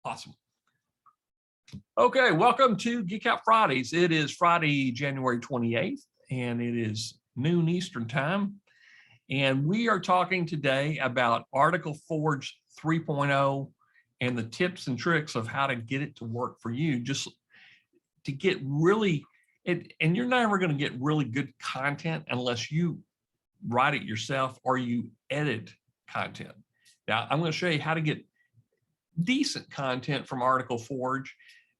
Awesome. Okay, welcome to Geek Out Fridays. It is Friday, January 28th, and it is noon Eastern time. And we are talking today about ArticleForge 3.0 and the tips and tricks of how to get it to work for you, just to get really, and you're never going to get really good content unless you write it yourself or you edit content. Now, I'm going to show you how to get decent content from ArticleForge,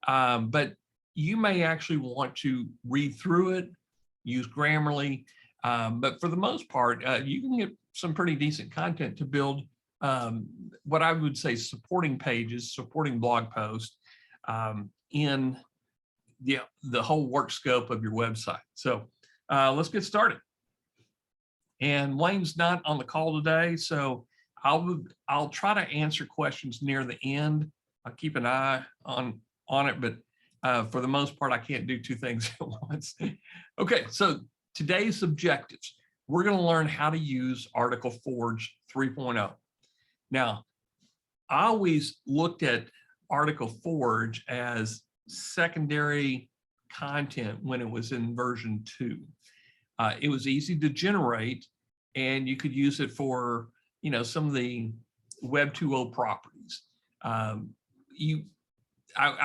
but you may actually want to read through it, use Grammarly, but for the most part, you can get some pretty decent content to build what I would say supporting pages, supporting blog posts in the whole work scope of your website. So let's get started. And Wayne's not on the call today, so I'll try to answer questions near the end. I'll keep an eye on it, but for the most part, I can't do two things at once. Okay, so today's objectives. We're going to learn how to use ArticleForge 3.0. Now, I always looked at ArticleForge as secondary content when it was in version 2. It was easy to generate, and you could use it for some of the Web 2.0 properties. I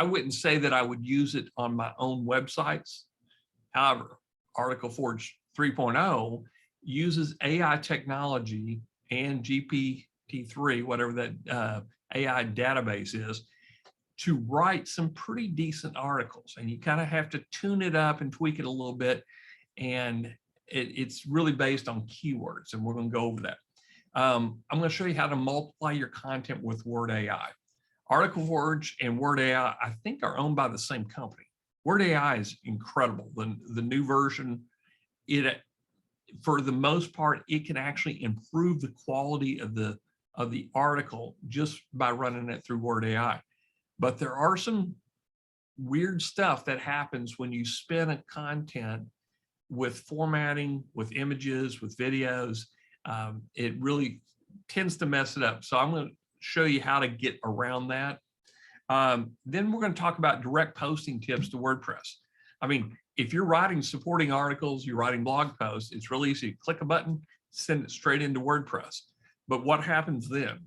wouldn't say that I would use it on my own websites. However, ArticleForge 3.0 uses AI technology and GPT-3, whatever that AI database is, to write some pretty decent articles. And you kind of have to tune it up and tweak it a little bit. And it's really based on keywords, and we're going to go over that. I'm going to show you how to multiply your content with Word AI. ArticleForge and Word AI, I think, are owned by the same company. Word AI is incredible. The new version, for the most part, it can actually improve the quality of the article just by running it through Word AI. But there are some weird stuff that happens when you spin a content with formatting, with images, with videos. It really tends to mess it up. So I'm going to show you how to get around that. Then we're going to talk about direct posting tips to WordPress. I mean, if you're writing supporting articles, you're writing blog posts, it's really easy. Click a button, send it straight into WordPress. But what happens then?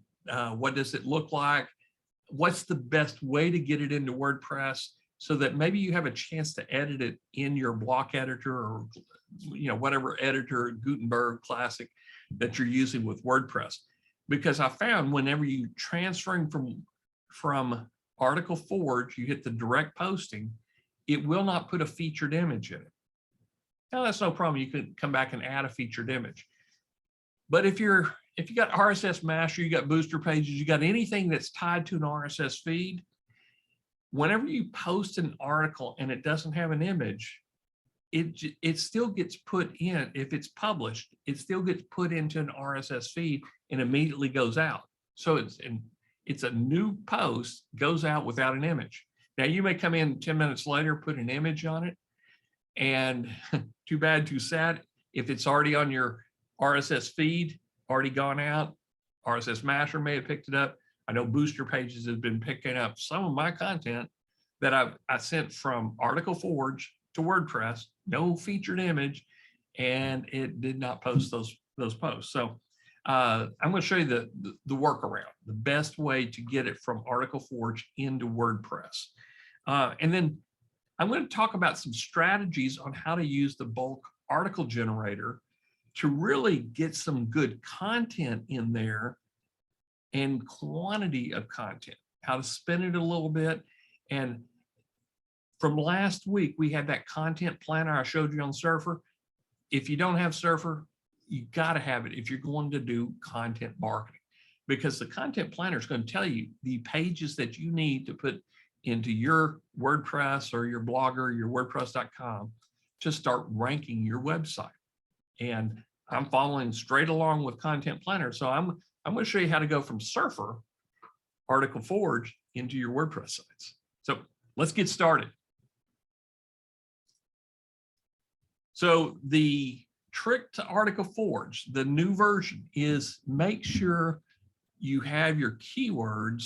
What does it look like? What's the best way to get it into WordPress so that maybe you have a chance to edit it in your block editor or whatever editor, Gutenberg Classic, that you're using with WordPress? Because I found whenever you transferring from ArticleForge, you hit the direct posting, it will not put a featured image in it. Now that's no problem. You can come back and add a featured image. But if you got RSSMasher, you got booster pages, you got anything that's tied to an RSS feed, whenever you post an article and it doesn't have an image, it still gets put in. If it's published, it still gets put into an RSS feed and immediately goes out. So it's a new post, goes out without an image. Now you may come in 10 minutes later, put an image on it, and too bad, too sad. If it's already on your RSS feed, already gone out, RSSMasher may have picked it up. I know booster pages have been picking up some of my content that I sent from ArticleForge to WordPress, no featured image, and it did not post those posts. So I'm going to show you the workaround, the best way to get it from ArticleForge into WordPress. And then I'm going to talk about some strategies on how to use the bulk article generator to really get some good content in there and quantity of content, how to spin it a little bit. And from last week, we had that content planner I showed you on Surfer. If you don't have Surfer, you got to have it if you're going to do content marketing, because the content planner is going to tell you the pages that you need to put into your WordPress or your Blogger, your WordPress.com to start ranking your website. And I'm following straight along with Content Planner. So I'm going to show you how to go from Surfer, ArticleForge, into your WordPress sites. So let's get started. So the trick to ArticleForge, the new version, is make sure you have your keywords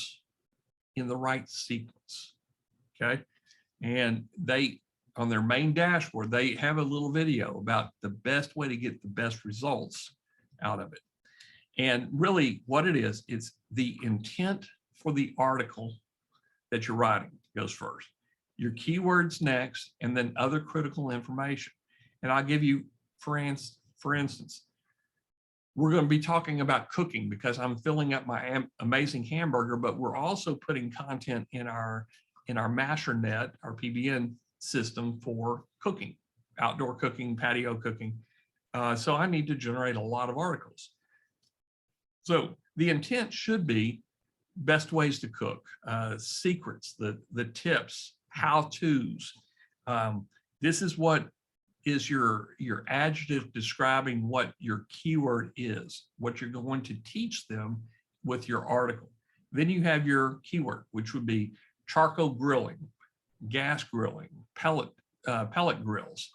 in the right sequence. Okay. And they, on their main dashboard, they have a little video about the best way to get the best results out of it. And really what it is, it's the intent for the article that you're writing goes first, your keywords next, and then other critical information. And I'll give you, for instance, we're going to be talking about cooking because I'm filling up my amazing hamburger, but we're also putting content in our Masher net, our PBN system for cooking, outdoor cooking, patio cooking. So I need to generate a lot of articles. So the intent should be best ways to cook, secrets, the tips, how-tos. This is what is your adjective describing what your keyword is, what you're going to teach them with your article. Then you have your keyword, which would be charcoal grilling, gas grilling, pellet grills,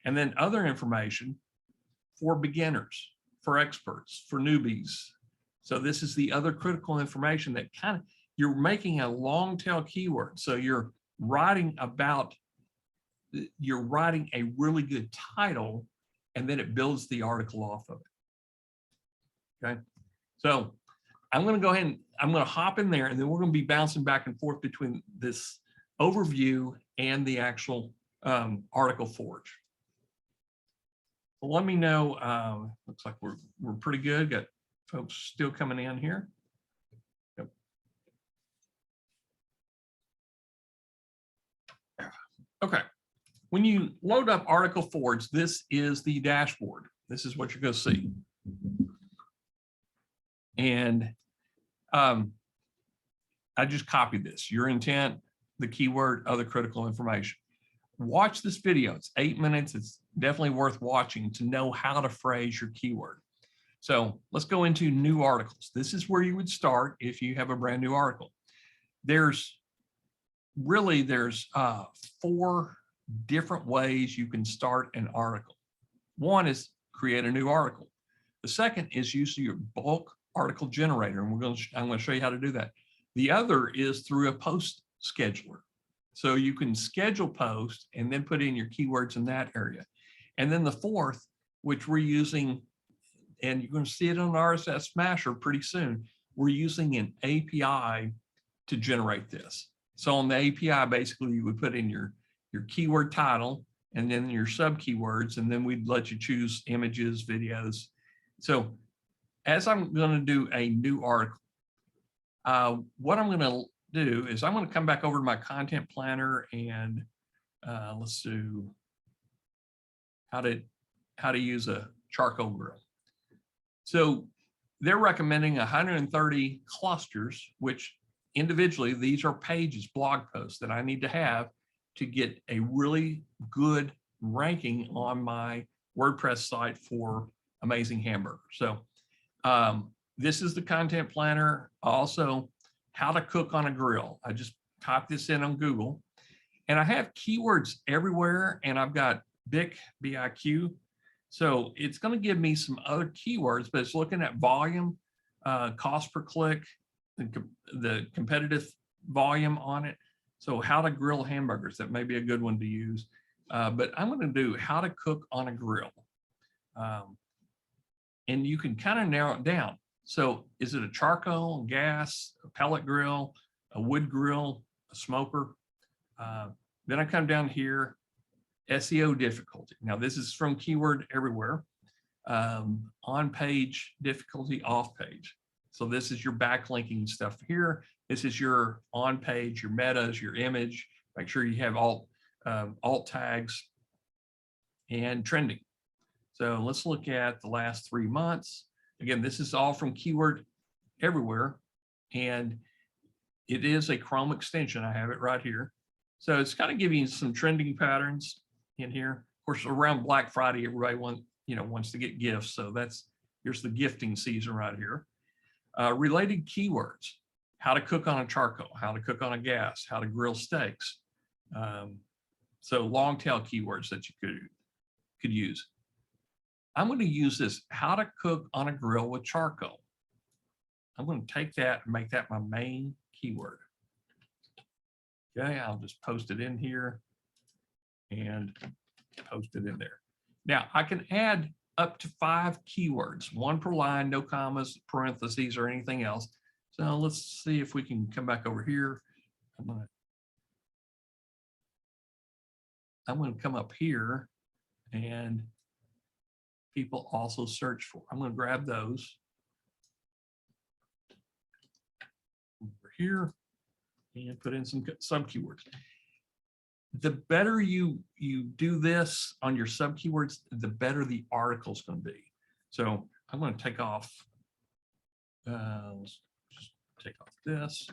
and then other information for beginners, for experts, for newbies. So this is the other critical information that kind of, you're making a long tail keyword. So you're writing a really good title, and then it builds the article off of it. Okay. So I'm going to go ahead and I'm going to hop in there, and then we're going to be bouncing back and forth between this overview and the actual ArticleForge. Well, let me know. Looks like we're pretty good. Got folks still coming in here. Yep. Okay. When you load up ArticleForge, this is the dashboard. This is what you're going to see. And I just copied this. Your intent, the keyword, other critical information. Watch this video. It's 8 minutes. It's definitely worth watching to know how to phrase your keyword. So let's go into new articles. This is where you would start if you have a brand new article. There's 4 different ways you can start an article. One is create a new article. The second is use your bulk article generator, and I'm going to show you how to do that. The other is through a post scheduler. So you can schedule posts and then put in your keywords in that area. And then the fourth, which we're using, and you're going to see it on RSSMasher pretty soon, we're using an API to generate this. So on the API, basically you would put in your keyword title and then your sub keywords, and then we'd let you choose images, videos. So as I'm going to do a new article, what I'm going to do is I'm going to come back over to my content planner, and let's do how to use a charcoal grill. So they're recommending 130 clusters, which individually, these are pages, blog posts that I need to have to get a really good ranking on my WordPress site for Amazing Hamburger. So this is the content planner. Also, how to cook on a grill. I just typed this in on Google, and I have keywords everywhere, and I've got BIQ, B-I-Q. So it's going to give me some other keywords, but it's looking at volume, cost per click, the competitive volume on it. So how to grill hamburgers, that may be a good one to use. But I'm going to do how to cook on a grill. And you can kind of narrow it down. So is it a charcoal, gas, a pellet grill, a wood grill, a smoker? Then I come down here, SEO difficulty. Now this is from Keyword Everywhere. On page difficulty, off page. So this is your backlinking stuff here. This is your on page, your metas, your image. Make sure you have alt tags and trending. So let's look at the last 3 months. Again, this is all from Keyword Everywhere, and it is a Chrome extension. I have it right here. So it's kind of giving you some trending patterns in here. Of course, around Black Friday, everybody wants to get gifts. So here's the gifting season right here. Related keywords: how to cook on a charcoal, how to cook on a gas, how to grill steaks. So long tail keywords that you could use. I'm going to use this, how to cook on a grill with charcoal. I'm going to take that and make that my main keyword. Okay, I'll just post it in here and post it in there. Now I can add up to 5 keywords, 1 per line, no commas, parentheses, or anything else. So let's see if we can come back over here. I'm going to come up here, and people also search for. I'm going to grab those over here and put in some keywords. The better you do this on your sub keywords, the better the article's going to be. So I'm going to take off. Let's just take off this.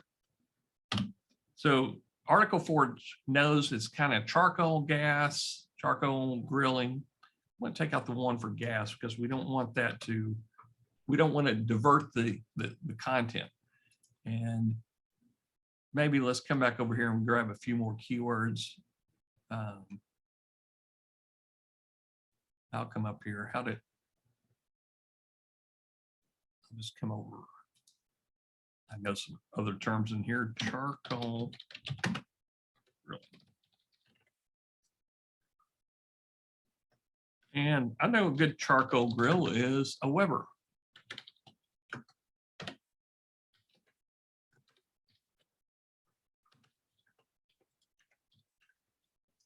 So ArticleForge knows it's kind of charcoal gas, charcoal grilling. I'm going to take out the one for gas because we don't want that to. We don't want to divert the content. And maybe let's come back over here and grab a few more keywords. I'll come up here. I'll just come over. I know some other terms in here. Charcoal grilling. And I know a good charcoal grill is a Weber.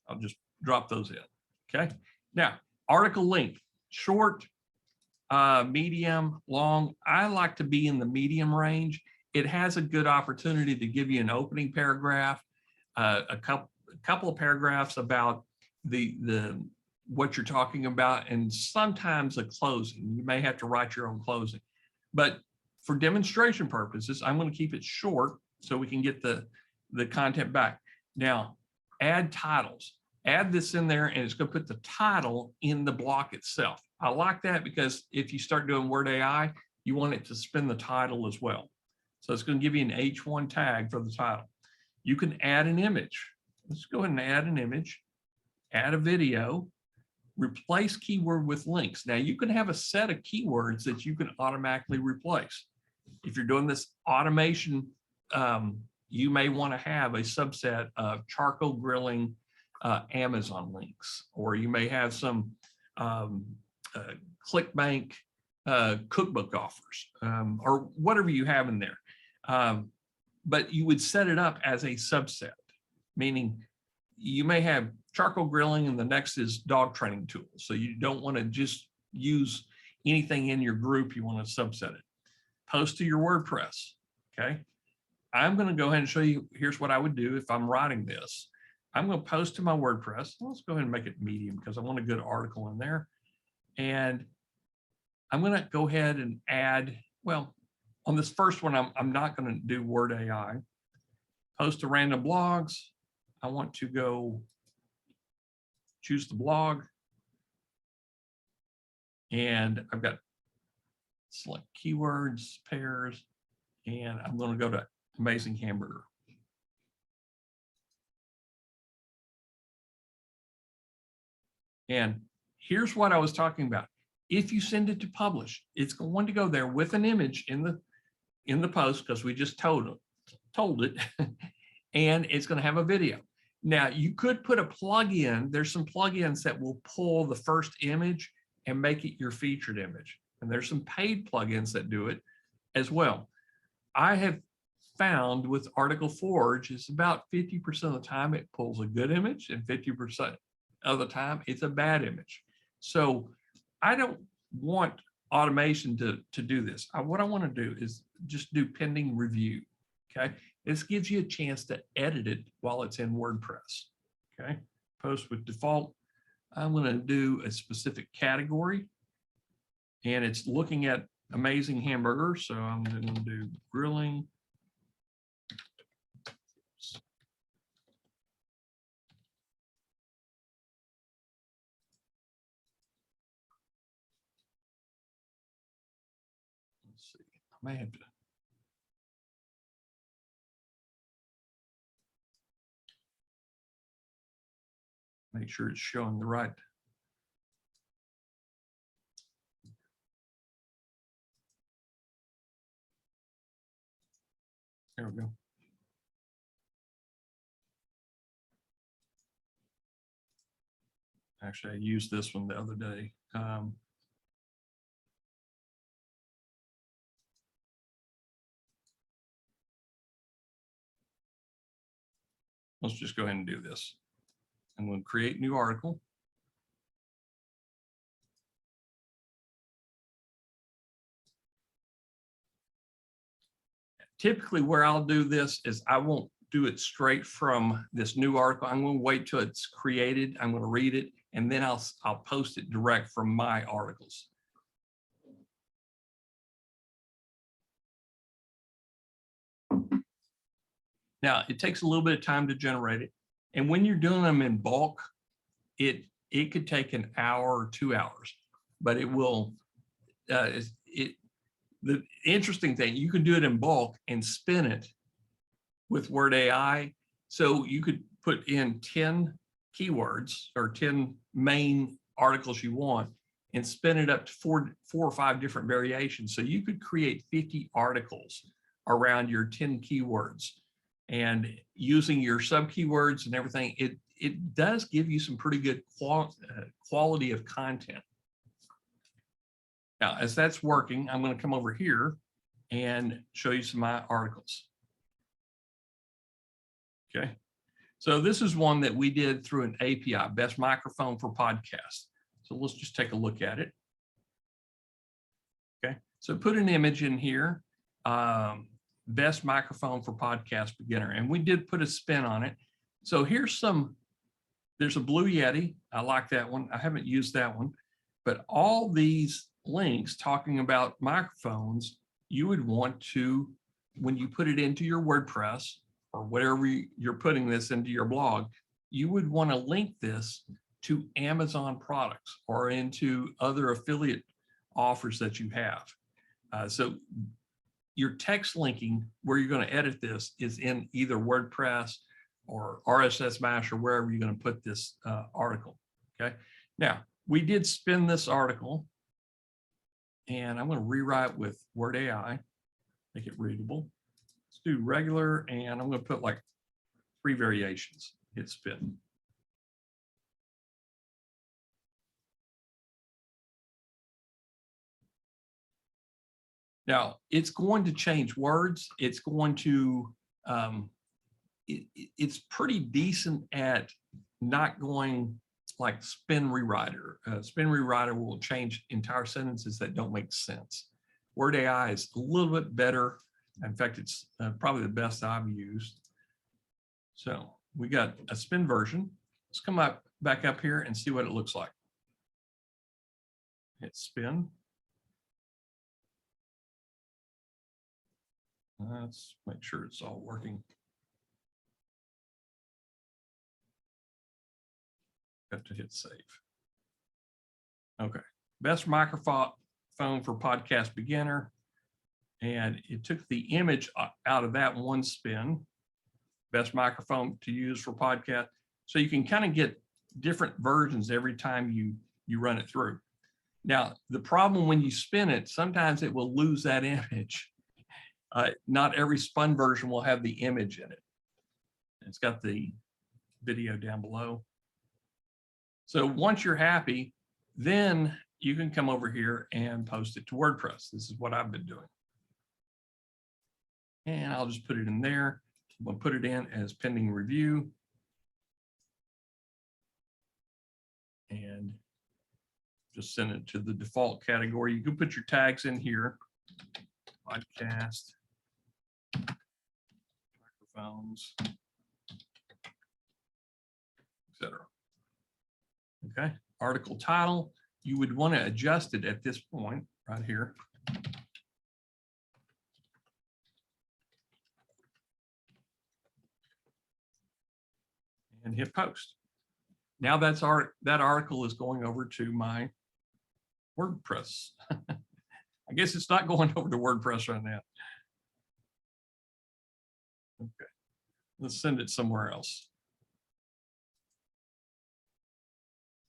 I'll just drop those in. Okay. Now, article length, short, medium, long. I like to be in the medium range. It has a good opportunity to give you an opening paragraph, a couple of paragraphs about what you're talking about, and sometimes a closing. You may have to write your own closing. But for demonstration purposes, I'm going to keep it short so we can get the content back. Now, add titles. Add this in there, and it's going to put the title in the block itself. I like that because if you start doing Word AI, you want it to spin the title as well. So it's going to give you an H1 tag for the title. You can add an image. Let's go ahead and add an image, add a video, replace keyword with links. Now you can have a set of keywords that you can automatically replace. If you're doing this automation, you may want to have a subset of charcoal grilling Amazon links, or you may have some ClickBank cookbook offers, or whatever you have in there. But you would set it up as a subset, meaning you may have charcoal grilling and the next is dog training tools. So you don't want to just use anything in your group. You want to subset it. Post to your WordPress. Okay. I'm going to go ahead and show you. Here's what I would do if I'm writing this. I'm going to post to my WordPress. Let's go ahead and make it medium because I want a good article in there. And I'm going to go ahead and add, well, on this first one, I'm not going to do Word AI. Post to random blogs. I want to go choose the blog. And I've got select keywords, pairs, and I'm going to go to Amazing Hamburger. And here's what I was talking about. If you send it to publish, it's going to go there with an image in the post because we just told it, and it's going to have a video. Now you could put a plugin. There's some plugins that will pull the first image and make it your featured image. And there's some paid plugins that do it as well. I have found with ArticleForge, it's about 50% of the time it pulls a good image and 50% of the time it's a bad image. So I don't want automation to do this. What I want to do is just do pending review. Okay. This gives you a chance to edit it while it's in WordPress. Okay. Post with default. I'm going to do a specific category, and it's looking at Amazing Hamburger. So I'm going to do grilling. Let's see. I may have to. Make sure it's showing the right. There we go. Actually, I used this one the other day. Let's just go ahead and do this. I'm going to create new article. Typically where I'll do this is I won't do it straight from this new article. I'm going to wait till it's created. I'm going to read it, and then I'll post it direct from my articles. Now, it takes a little bit of time to generate it. And when you're doing them in bulk, it could take an hour or 2 hours, but it will, the interesting thing, you can do it in bulk and spin it with Word AI. So you could put in 10 keywords or 10 main articles you want and spin it up to four or five different variations. So you could create 50 articles around your 10 keywords. And using your sub keywords and everything, it does give you some pretty good quality of content. Now, as that's working, I'm going to come over here and show you some of my articles. Okay, so this is one that we did through an API, best microphone for podcasts. So let's just take a look at it. Okay, so put an image in here. Best microphone for podcast beginner, and we did put a spin on it. So here's there's a Blue Yeti. I like that one. I haven't used that one, but all these links talking about microphones, you would want to, when you put it into your WordPress or whatever you're putting this into your blog, you would want to link this to Amazon products or into other affiliate offers that you have. So your text linking where you're going to edit this is in either WordPress or RSSMasher, wherever you're going to put this article. Okay. Now, we did spin this article, and I'm going to rewrite with Word AI, make it readable. Let's do regular, and I'm going to put like 3 variations. Hit spin. Now, it's going to change words. It's going to, it's pretty decent at not going like spin rewriter. Spin rewriter will change entire sentences that don't make sense. Word AI is a little bit better. In fact, it's probably the best I've used. So we got a spin version. Let's come back up here and see what it looks like. Hit spin. Let's make sure it's all working. Got to hit save. Okay, best microphone for podcast beginner. And it took the image out of that one spin. Best microphone to use for podcast. So you can kind of get different versions every time you run it through. Now, the problem when you spin it, sometimes it will lose that image. Not every spun version will have the image in it. It's got the video down below. So once you're happy, then you can come over here and post it to WordPress. This is what I've been doing. And I'll just put it in there. I'm going to put it in as pending review. And just send it to the default category. You can put your tags in here. Podcast, microphones, etc. Okay, article title, you would want to adjust it at this point right here. And hit post. Now that article is going over to my WordPress. I guess it's not going over to WordPress right now. Okay, let's send it somewhere else.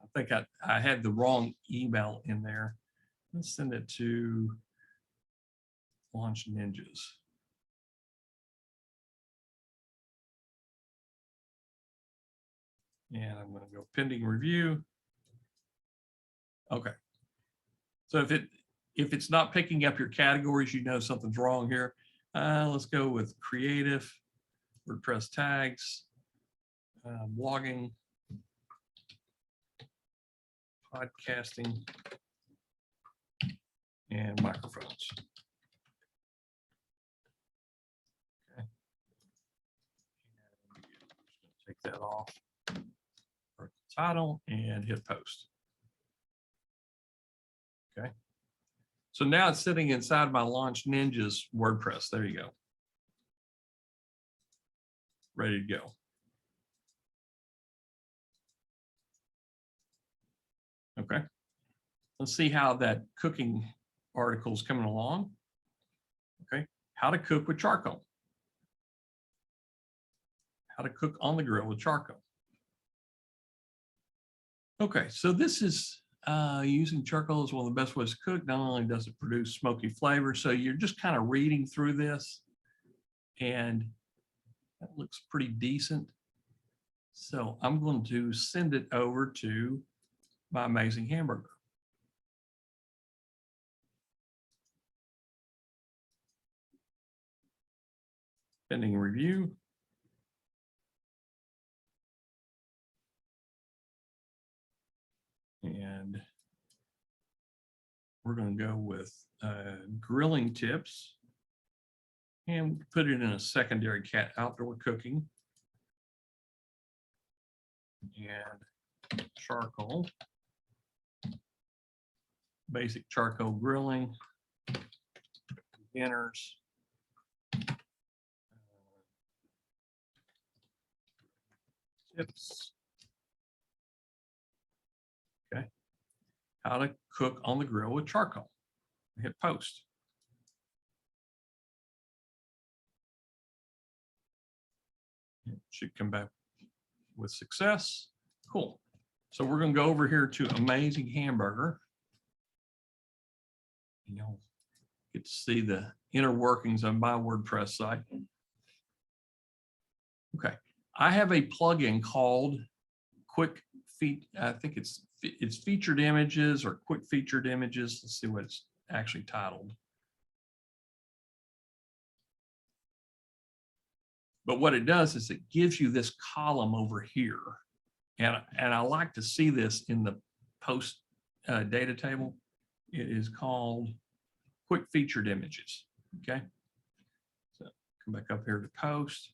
I think I had the wrong email in there. Let's send it to Launch Ninjas. And I'm going to go pending review. Okay. So if it's not picking up your categories, you know something's wrong here. Let's go with creative, WordPress tags, blogging, podcasting, and microphones. Okay. Take that off. Title and hit post. Okay. So now it's sitting inside my Launch Ninja's WordPress. There you go. Ready to go. Okay. Let's see how that cooking article is coming along. Okay. How to cook with charcoal. How to cook on the grill with charcoal. Okay, so this is using charcoal is one of the best ways to cook. Not only does it produce smoky flavor, so you're just kind of reading through this, and that looks pretty decent. So I'm going to send it over to my amazing hamburger. Pending review. And we're going to go with grilling tips and put it in a secondary outdoor cooking. And charcoal, basic charcoal grilling, beginners, tips. Okay, how to cook on the grill with charcoal. Hit post. It should come back with success. Cool. So we're going to go over here to Amazing Hamburger. You'll get to see the inner workings of my WordPress site. Okay. I have a plugin called Quick Feet. I think it's featured images or quick featured images. Let's see what it's actually titled. But what it does is it gives you this column over here. And I like to see this in the post data table. It is called Quick Featured Images. Okay. So come back up here to post.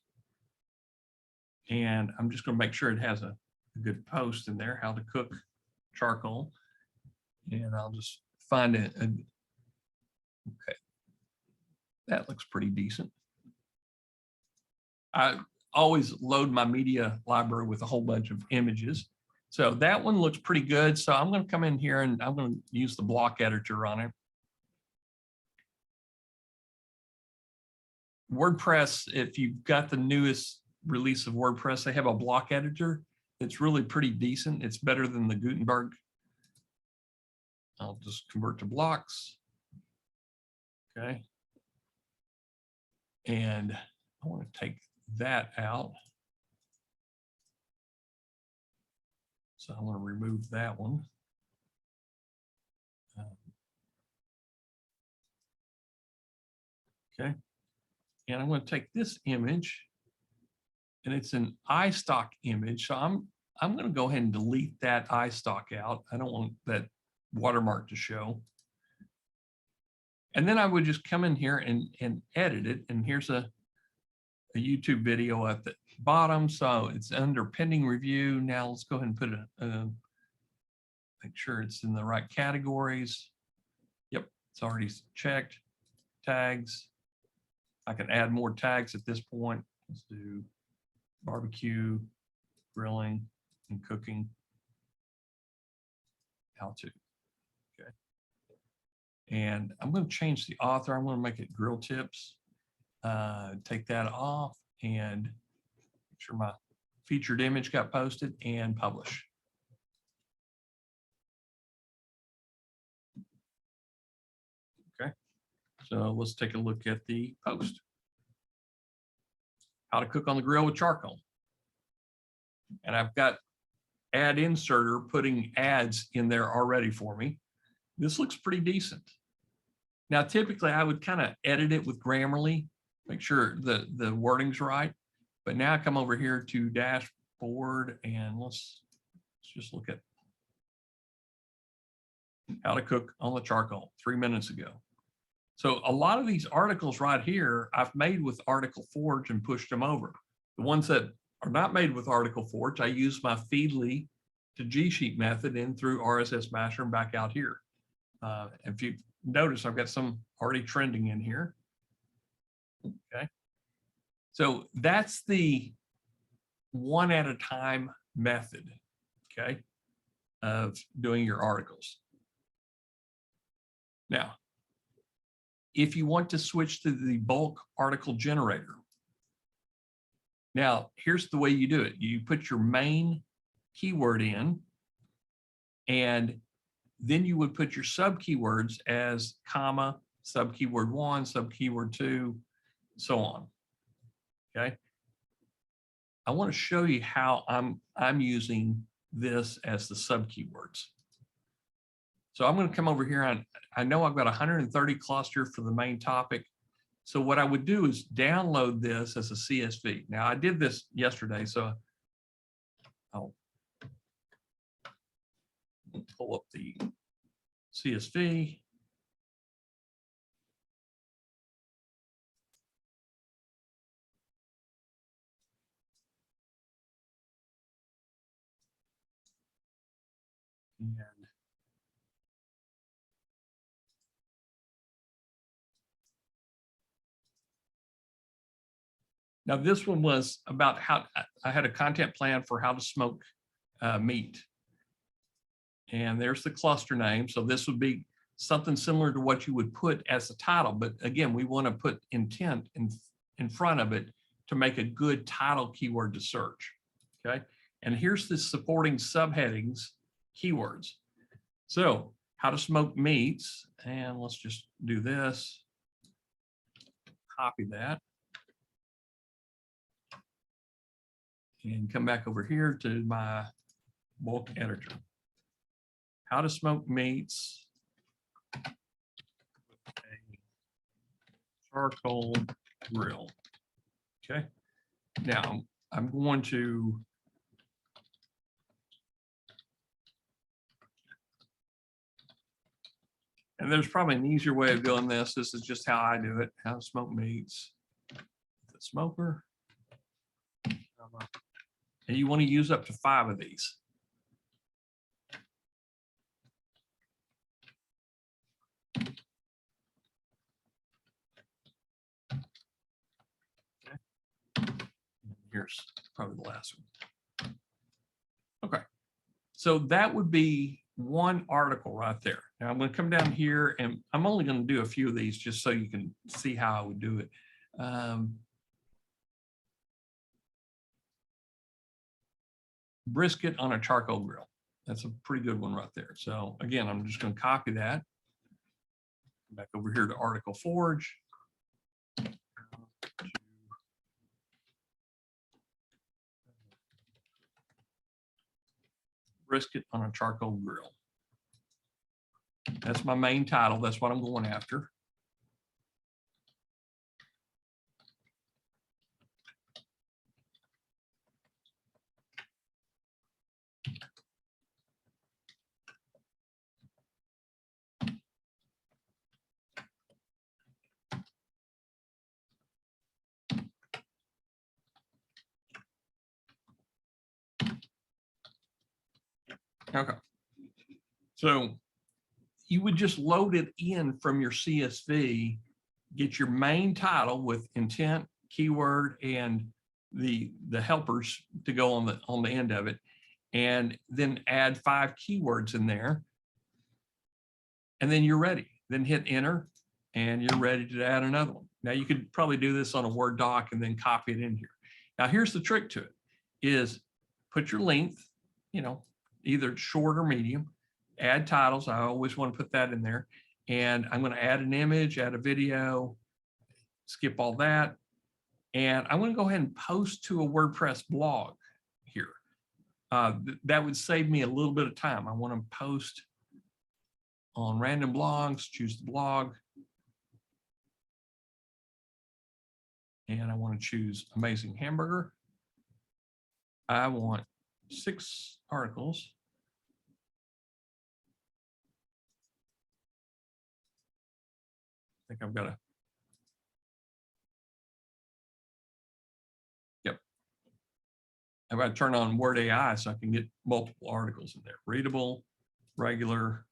And I'm just going to make sure it has a good post in there, how to cook charcoal. And I'll just find it. Okay. That looks pretty decent. I always load my media library with a whole bunch of images. So that one looks pretty good. So I'm going to come in here and I'm going to use the block editor on it. WordPress, if you've got the newest release of WordPress, they have a block editor. It's really pretty decent. It's better than the Gutenberg. I'll just convert to blocks. Okay. And I want to take that out. So I want to remove that one. Okay. And I'm going to take this image, and it's an iStock image. So I'm going to go ahead and delete that iStock out. I don't want that watermark to show. And then I would just come in here and edit it. And here's a YouTube video at the bottom. So it's under pending review. Now let's go ahead and put make sure it's in the right categories. Yep, it's already checked. Tags. I can add more tags at this point. Let's do barbecue, grilling, and cooking. How to. Okay. And I'm going to change the author. I'm going to make it grill tips. Take that off and make sure my featured image got posted and publish. Okay. So let's take a look at the post. How to cook on the grill with charcoal. And I've got ad inserter putting ads in there already for me. This looks pretty decent. Now, typically I would kind of edit it with Grammarly, make sure the wording's right. But now I come over here to dashboard and let's just look at how to cook on the charcoal 3 minutes ago. So a lot of these articles right here, I've made with ArticleForge and pushed them over. The ones that are not made with ArticleForge, I use my Feedly to G Sheet method in through RSSMasher and back out here. If you notice, I've got some already trending in here. Okay. So that's the one at a time method, okay, of doing your articles. Now, if you want to switch to the bulk article generator, now here's the way you do it. You put your main keyword in, and then you would put your sub keywords as comma, sub keyword 1, sub keyword 2, so on. Okay. I want to show you how I'm using this as the sub keywords. So I'm going to come over here and I know I've got 130 cluster for the main topic. So what I would do is download this as a CSV. Now I did this yesterday, so I'll pull up the CSV. And now this one was about how I had a content plan for how to smoke meat. And there's the cluster name. So this would be something similar to what you would put as a title. But again, we want to put intent in front of it to make a good title keyword to search. Okay. And here's the supporting subheadings keywords. So how to smoke meats. And let's just do this. Copy that. And come back over here to my bulk editor. How to smoke meats with a charcoal grill. Okay. Now I'm going to and there's probably an easier way of doing this. This is just how I do it. How to smoke meats with a smoker. And you want to use up to 5 of these. Here's probably the last one. Okay, so that would be one article right there. Now I'm going to come down here and I'm only going to do a few of these just so you can see how I would do it. Brisket on a charcoal grill. That's a pretty good one right there. So again, I'm just going to copy that. Back over here to ArticleForge. Brisket on a charcoal grill. That's my main title. That's what I'm going after. Okay. So you would just load it in from your CSV, get your main title with intent, keyword, and the helpers to go on the end of it, and then add 5 keywords in there. And then you're ready. Then hit enter and you're ready to add another one. Now you could probably do this on a Word doc and then copy it in here. Now here's the trick to it is put your length, you know, either short or medium, add titles. I always want to put that in there. And I'm going to add an image, add a video, skip all that. And I'm going to go ahead and post to a WordPress blog here. that would save me a little bit of time. I want to post on random blogs, choose the blog. And I want to choose Amazing Hamburger. I want 6 articles. I think I've got to. Yep. I've got to turn on Word AI so I can get multiple articles in there. Readable, regular,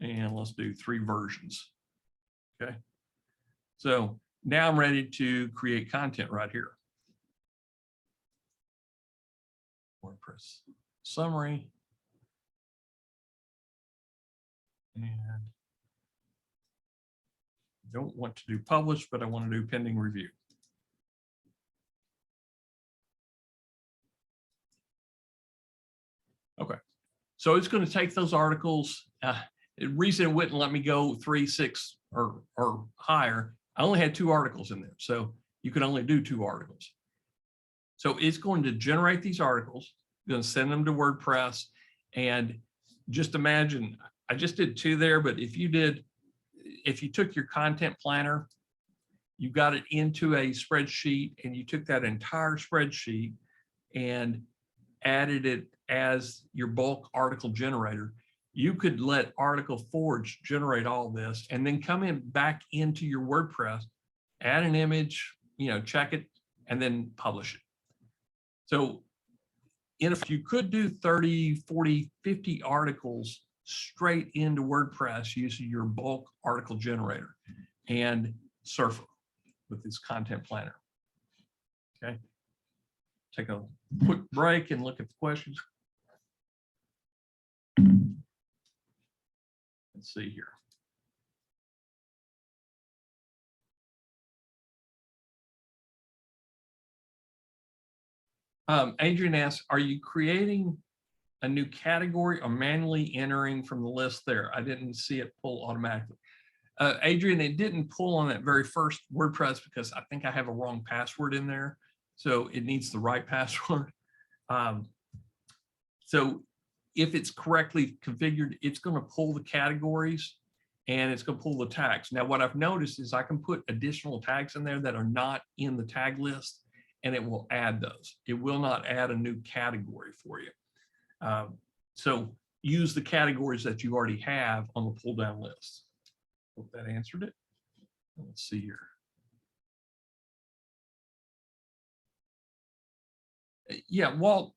and let's do 3 versions. Okay. So now I'm ready to create content right here. WordPress summary. And don't want to do publish, but I want to do pending review. Okay, so it's going to take those articles. The reason it wouldn't let me go 3, 6, or higher, I only had 2 articles in there. So you can only do 2 articles. So it's going to generate these articles, going to send them to WordPress. And just imagine, I just did 2 there, but if you took your content planner, you got it into a spreadsheet and you took that entire spreadsheet and added it as your bulk article generator, you could let ArticleForge generate all this and then come in back into your WordPress, add an image, check it, and then publish it. So if you could do 30, 40, 50 articles straight into WordPress using your bulk article generator and Surfer with this content planner. Okay. Take a quick break and look at the questions. Let's see here. Adrian asks, are you creating a new category or manually entering from the list there? I didn't see it pull automatically. Adrian, it didn't pull on that very first WordPress because I think I have a wrong password in there. So it needs the right password. So if it's correctly configured, it's going to pull the categories and it's going to pull the tags. Now, what I've noticed is I can put additional tags in there that are not in the tag list, and it will add those. It will not add a new category for you. So use the categories that you already have on the pull down list. Hope that answered it. Let's see here. Yeah, Walt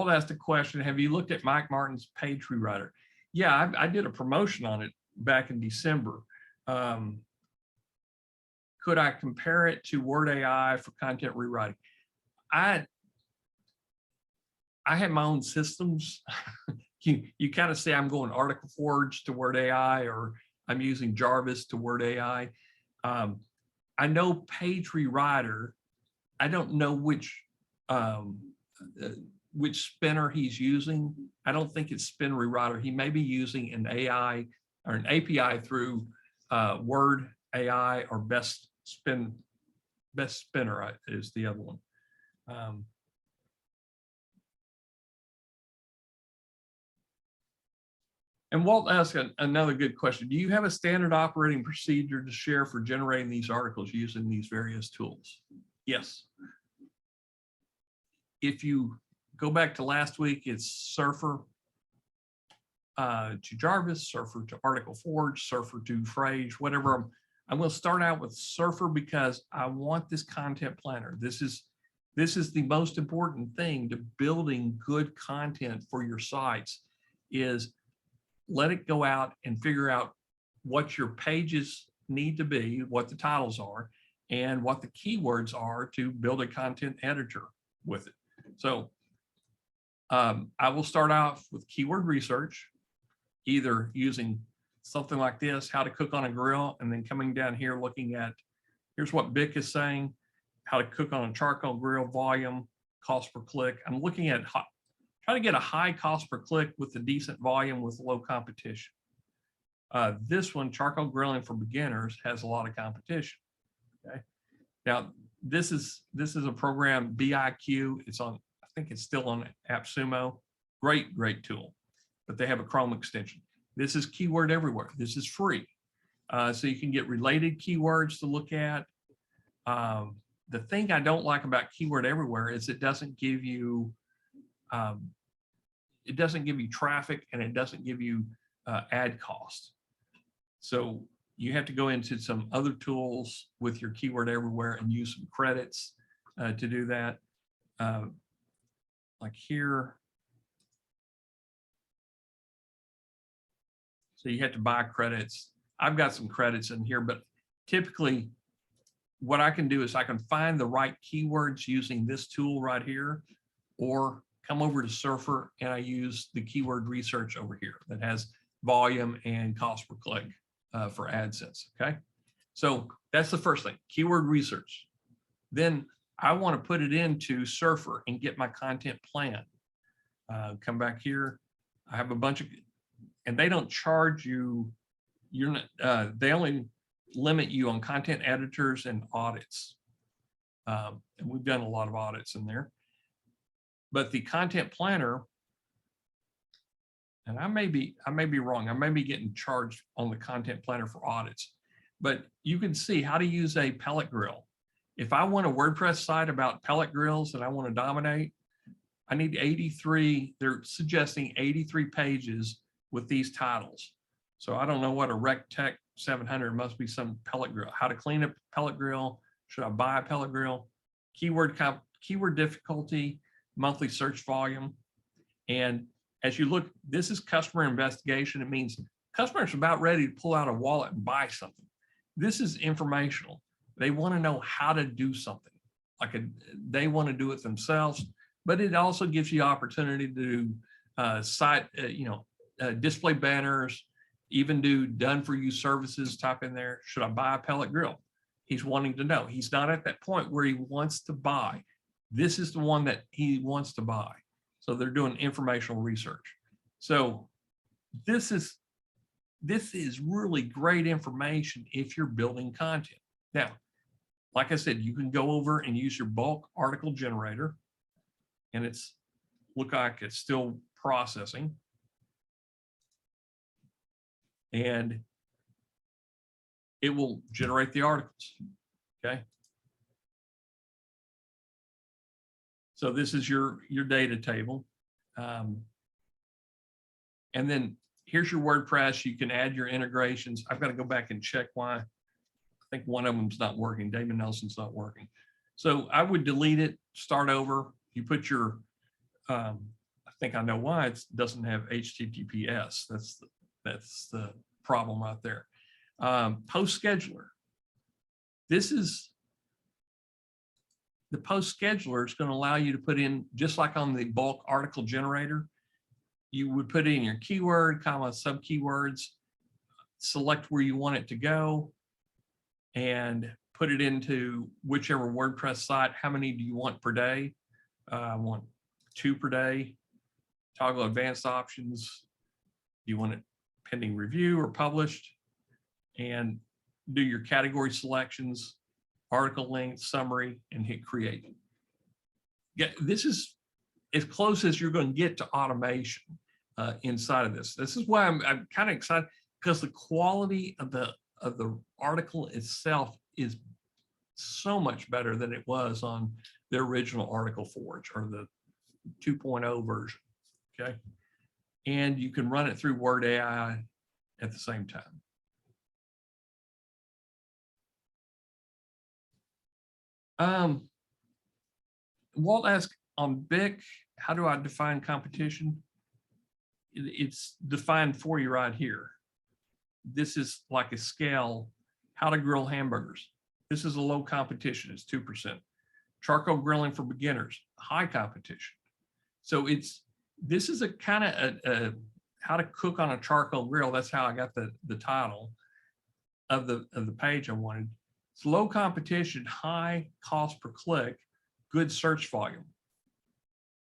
asked a question. Have you looked at Mike Martin's page rewriter? Yeah, I did a promotion on it back in December. Could I compare it to Word AI for content rewriting? I have my own systems. you kind of say I'm going ArticleForge to Word AI, or I'm using Jarvis to Word AI. I know Page Rewriter. I don't know which spinner he's using. I don't think it's Spin Rewriter. He may be using an AI or an API through Word AI or Best Spinner is the other one. And Walt asked another good question. Do you have a standard operating procedure to share for generating these articles using these various tools? Yes. If you go back to last week, it's Surfer to Jarvis, Surfer to ArticleForge, Surfer to Phrase, whatever. I'm going to start out with Surfer because I want this content planner. This is the most important thing to building good content for your sites is let it go out and figure out what your pages need to be, what the titles are, and what the keywords are to build a content editor with it. So I will start off with keyword research, either using something like this, how to cook on a grill, and then coming down here looking at, here's what Bic is saying, how to cook on a charcoal grill, volume, cost per click. I'm looking at try to get a high cost per click with a decent volume with low competition. This one, charcoal grilling for beginners, has a lot of competition. Okay. Now, this is a program, BIQ. It's on, I think it's still on AppSumo. Great tool, but they have a Chrome extension. This is Keyword Everywhere. This is free. So you can get related keywords to look at. The thing I don't like about Keyword Everywhere is it doesn't give you traffic, and it doesn't give you ad cost. So you have to go into some other tools with your Keyword Everywhere and use some credits to do that. Like here. So you have to buy credits. I've got some credits in here, but typically what I can do is I can find the right keywords using this tool right here, or come over to Surfer and I use the keyword research over here that has volume and cost per click for AdSense, okay? So that's the first thing, keyword research. Then I want to put it into Surfer and get my content plan. Come back here. I have a bunch of, and they don't charge you, you're not, they only limit you on content editors and audits. And we've done a lot of audits in there. But the content planner, and I may be wrong, I may be getting charged on the content planner for audits, but you can see how to use a pellet grill. If I want a WordPress site about pellet grills and I want to dominate, I need 83, they're suggesting 83 pages with these titles. So I don't know what a Rec Tech 700 must be, some pellet grill. How to clean a pellet grill? Should I buy a pellet grill? Keyword difficulty, monthly search volume. And as you look, this is customer investigation. It means customers are about ready to pull out a wallet and buy something. This is informational. They want to know how to do something. They want to do it themselves, but it also gives you opportunity to display banners, even do done for you services. Type in there, should I buy a pellet grill? He's wanting to know. He's not at that point where he wants to buy. This is the one that he wants to buy. So they're doing informational research. So this is really great information if you're building content. Now, like I said, you can go over and use your bulk article generator, and it's look like it's still processing. And it will generate the articles, okay? So this is your data table. And then here's your WordPress. You can add your integrations. I've got to go back and check why. I think one of them's not working. Damon Nelson's not working. So I would delete it, start over. You put your, I think I know why it doesn't have HTTPS. That's the problem right there. Post scheduler. This is the post scheduler is going to allow you to put in, just like on the bulk article generator, you would put in your keyword, comma, sub keywords, select where you want it to go, and put it into whichever WordPress site. How many do you want per day? I want 2 per day. Toggle advanced options. You want it pending review or published, and do your category selections, article length, summary, and hit create. Yeah, this is as close as you're going to get to automation inside of this. This is why I'm kind of excited, because the quality of the article itself is so much better than it was on the original ArticleForge or the 2.0 version. Okay, and you can run it through Word AI at the same time. Walt asked on BIC, how do I define competition? It's defined for you right here. This is like a scale, how to grill hamburgers. This is a low competition, it's 2%. Charcoal grilling for beginners, high competition. So this is a kind of how to cook on a charcoal grill. That's how I got the title of the page I wanted. It's low competition, high cost per click, good search volume.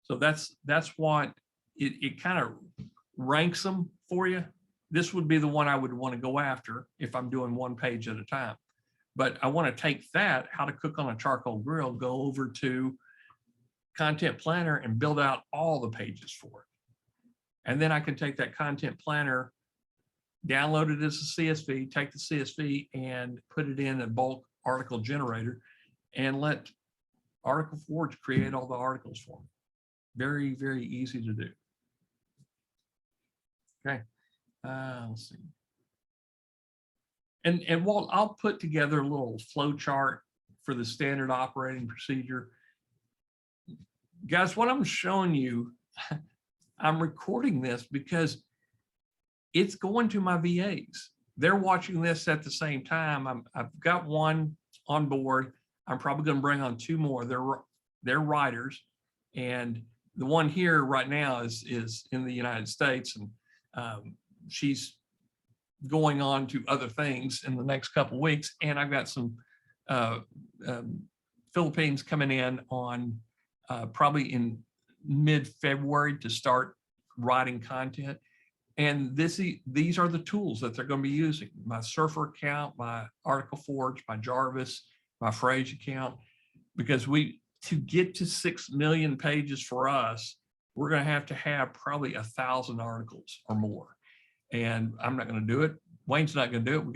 So that's what it kind of ranks them for you. This would be the one I would want to go after if I'm doing one page at a time. But I want to take that, how to cook on a charcoal grill, go over to content planner and build out all the pages for it. And then I can take that content planner, download it as a CSV, take the CSV and put it in a bulk article generator and let ArticleForge create all the articles for me. Very, very easy to do. Okay, let's see. And Walt, I'll put together a little flow chart for the standard operating procedure. Guys, what I'm showing you, I'm recording this because it's going to my VAs. They're watching this at the same time. I've got one on board. I'm probably going to bring on 2 more. They're writers, and the one here right now is in the United States, and she's going on to other things in the next couple of weeks. And I've got some Philippines coming in on probably in mid-February to start writing content. And these are the tools that they're going to be using. My Surfer account, my ArticleForge, my Jarvis, my Phrase account, because to get to 6 million pages for us, we're going to have probably 1,000 articles or more. And I'm not going to do it. Wayne's not going to do it.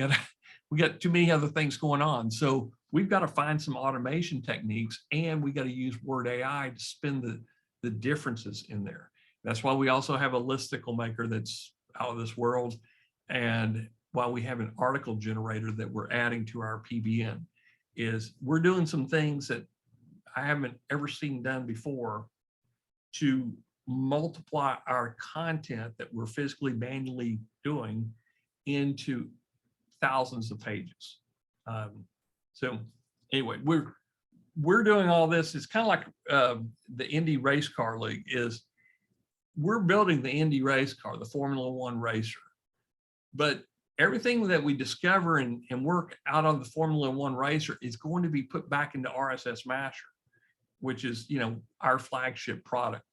We got too many other things going on. So we've got to find some automation techniques, and we got to use Word AI to spin the differences in there. That's why we also have a listicle maker that's out of this world. And while we have an article generator that we're adding to our PBN, is we're doing some things that I haven't ever seen done before to multiply our content that we're physically manually doing into thousands of pages. So anyway, we're doing all this. It's kind of like the Indy Race Car League is. We're building the Indy race car, the Formula One racer, but everything that we discover and work out on the Formula One racer is going to be put back into RSSMasher, which is, our flagship product.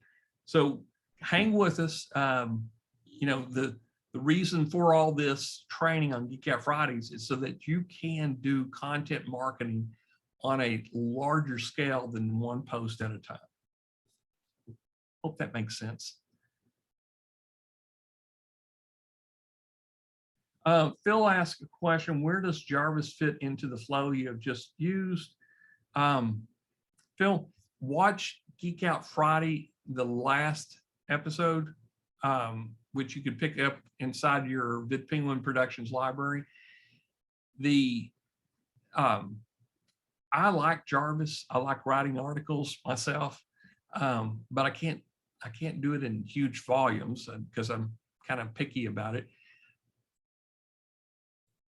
So hang with us. The reason for all this training on Geek Out Fridays is so that you can do content marketing on a larger scale than one post at a time. Hope that makes sense. Phil asked a question, where does Jarvis fit into the flow you have just used? Phil, watch Geek Out Friday, the last episode, which you could pick up inside your vidpenguin Productions library. I like Jarvis. I like writing articles myself, but I can't do it in huge volumes because I'm kind of picky about it.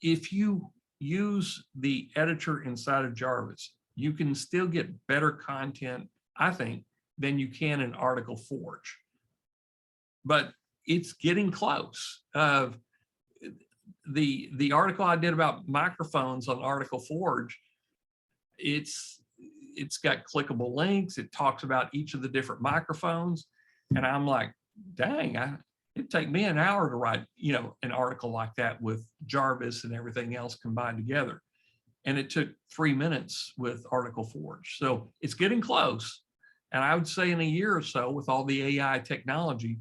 If you use the editor inside of Jarvis, you can still get better content, I think, than you can in ArticleForge. But it's getting close. The article I did about microphones on ArticleForge, it's got clickable links. It talks about each of the different microphones. And I'm like, dang, it'd take me an hour to write, an article like that with Jarvis and everything else combined together. And it took 3 minutes with ArticleForge. So it's getting close. And I would say in a year or so, with all the AI technology,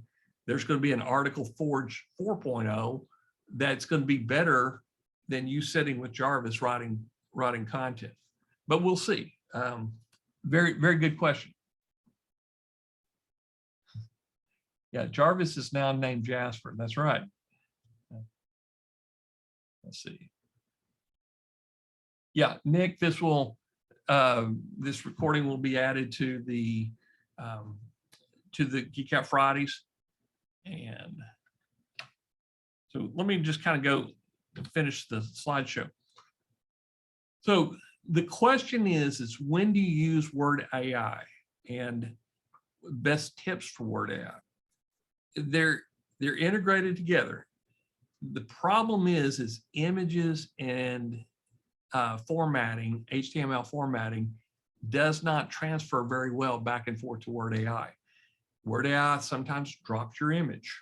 there's going to be an ArticleForge 4.0 that's going to be better than you sitting with Jarvis writing content. But we'll see. Very, very good question. Yeah, Jarvis is now named Jasper. That's right. Let's see. Yeah, Nick, this recording will be added to the Geek Out Fridays. And so let me just kind of go and finish the slideshow. So the question is when do you use Word AI and best tips for Word AI? They're integrated together. The problem is images and formatting, HTML formatting, does not transfer very well back and forth to Word AI. Word AI sometimes drops your image.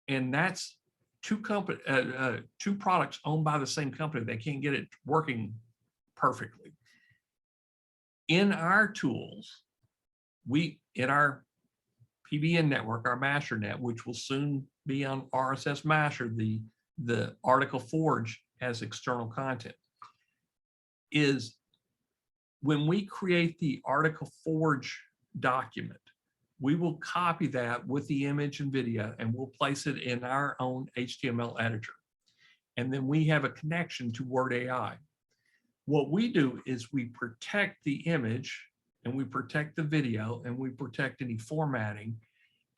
And that's two products owned by the same company. They can't get it working perfectly. In our tools, in our PBN network, our MasherNet, which will soon be on RSSMasher, the ArticleForge as external content, is when we create the ArticleForge document, we will copy that with the image and video, and we'll place it in our own HTML editor. And then we have a connection to Word AI. What we do is we protect the image, and we protect the video, and we protect any formatting.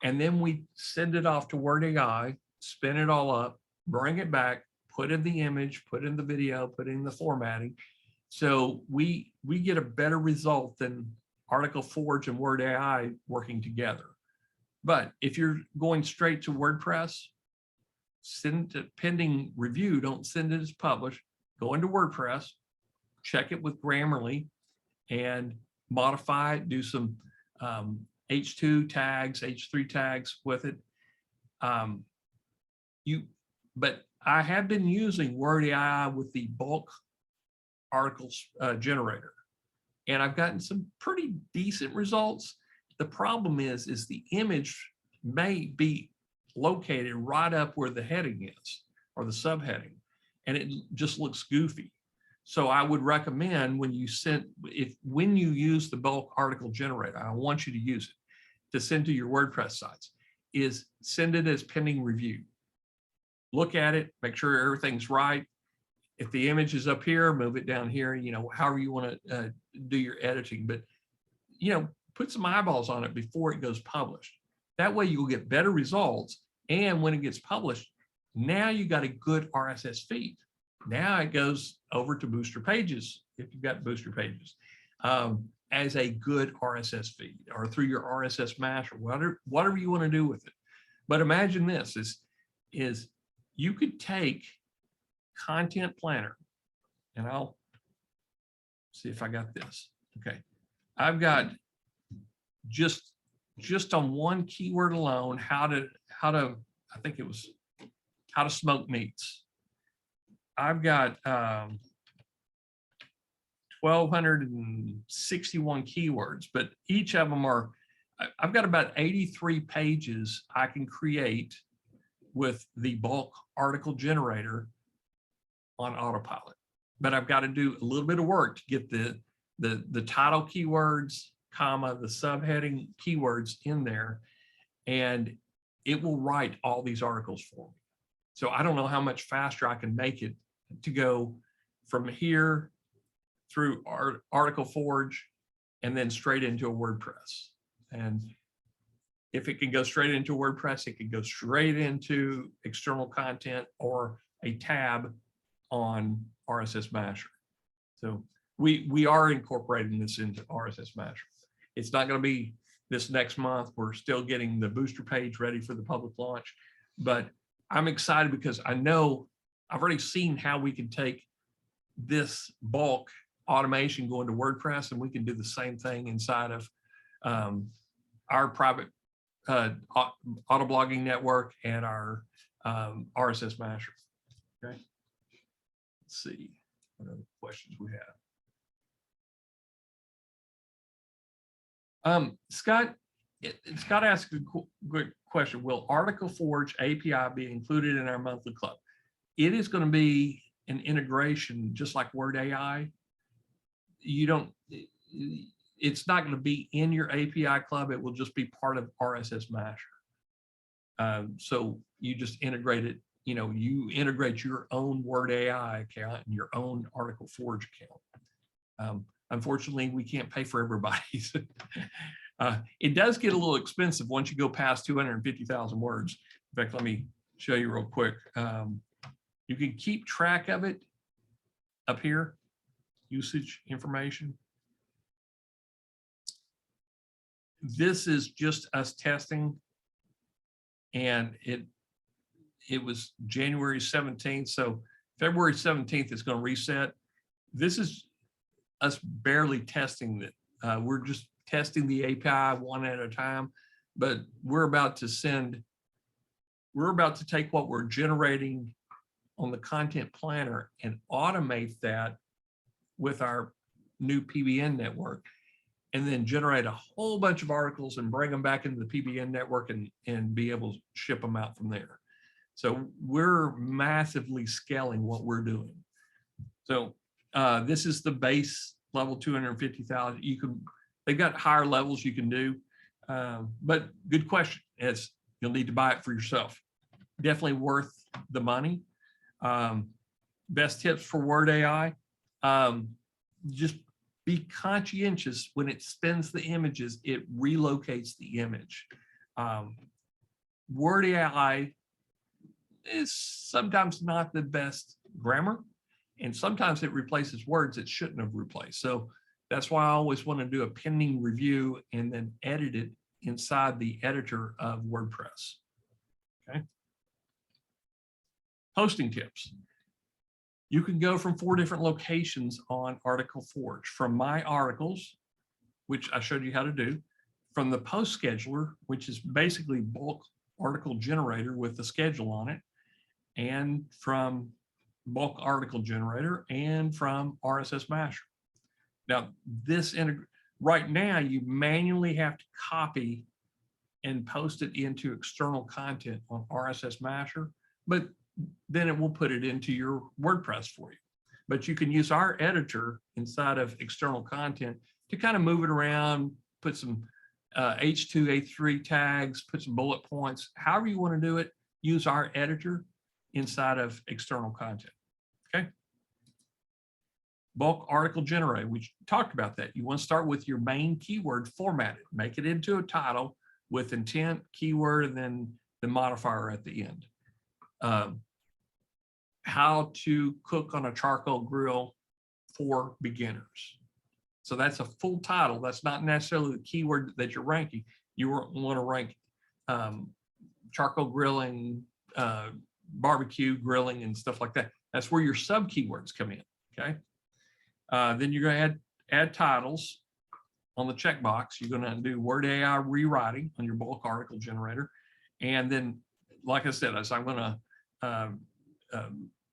And then we send it off to Word AI, spin it all up, bring it back, put in the image, put in the video, put in the formatting. So we get a better result than ArticleForge and Word AI working together. But if you're going straight to WordPress, send it pending review, don't send it as published. Go into WordPress, check it with Grammarly, and modify it, do some H2 tags, H3 tags with it. But I have been using Word AI with the bulk articles generator, and I've gotten some pretty decent results. The problem is the image may be located right up where the heading is or the subheading, and it just looks goofy. So I would recommend when you use the bulk article generator, I want you to use it to send to your WordPress sites, is send it as pending review. Look at it, make sure everything's right. If the image is up here, move it down here, however you want to do your editing, but, put some eyeballs on it before it goes published. That way you'll get better results. And when it gets published, now you got a good RSS feed. Now it goes over to booster pages, if you've got booster pages, as a good RSS feed, or through your RSSMasher, whatever you want to do with it. But imagine this is you could take Content Planner, and I'll see if I got this. Okay, I've got just on one keyword alone, how to I think it was how to smoke meats. I've got 1,261 keywords, but each of them I've got about 83 pages I can create with the bulk article generator on autopilot. But I've got to do a little bit of work to get the title keywords, comma, the subheading keywords in there, and it will write all these articles for me. So I don't know how much faster I can make it to go from here through ArticleForge and then straight into a WordPress. And if it can go straight into WordPress, it can go straight into external content or a tab on RSSMasher. So we are incorporating this into RSSMasher. It's not going to be this next month. We're still getting the booster page ready for the public launch, but I'm excited because I know I've already seen how we can take this bulk automation going to WordPress, and we can do the same thing inside of our private auto-blogging network and our RSSMasher. Okay, let's see what other questions we have. Scott asked a good question. Will ArticleForge API be included in our monthly club? It is going to be an integration, just like Word AI. It's not going to be in your API club. It will just be part of RSSMasher. So you just integrate it. You integrate your own Word AI account and your own ArticleForge account. Unfortunately, we can't pay for everybody's. It does get a little expensive once you go past 250,000 words. In fact, let me show you real quick. You can keep track of it up here, usage information. This is just us testing, and it was January 17th. So February 17th is going to reset. This is us barely testing it. We're just testing the API one at a time, but we're about to take what we're generating on the content planner and automate that with our new PBN network. and then generate a whole bunch of articles and bring them back into the PBN network and be able to ship them out from there. So we're massively scaling what we're doing. So this is the base level 250,000. They've got higher levels you can do, but good question. Is you'll need to buy it for yourself. Definitely worth the money. Best tips for Word AI. Just be conscientious when it spins the images, it relocates the image. Word AI is sometimes not the best grammar, and sometimes it replaces words it shouldn't have replaced. So that's why I always want to do a pending review and then edit it inside the editor of WordPress. Okay. Hosting tips. You can go from 4 different locations on ArticleForge. From My Articles, which I showed you how to do, from the Post Scheduler, which is basically bulk article generator with the schedule on it, and from bulk article generator, and from RSSMasher. Now, right now, you manually have to copy and post it into external content on RSSMasher, but then it will put it into your WordPress for you. But you can use our editor inside of external content to kind of move it around, put some H2, H3 tags, put some bullet points, however you want to do it, use our editor inside of external content, okay? Bulk article generator, we talked about that. You want to start with your main keyword formatted, make it into a title with intent, keyword, and then the modifier at the end. How to cook on a charcoal grill for beginners. So that's a full title. That's not necessarily the keyword that you're ranking. You want to rank charcoal grilling, barbecue grilling, and stuff like that. That's where your sub keywords come in. Okay. Then you're going to add titles on the checkbox. You're going to do Word AI rewriting on your bulk article generator, and then, like I said, as I'm going to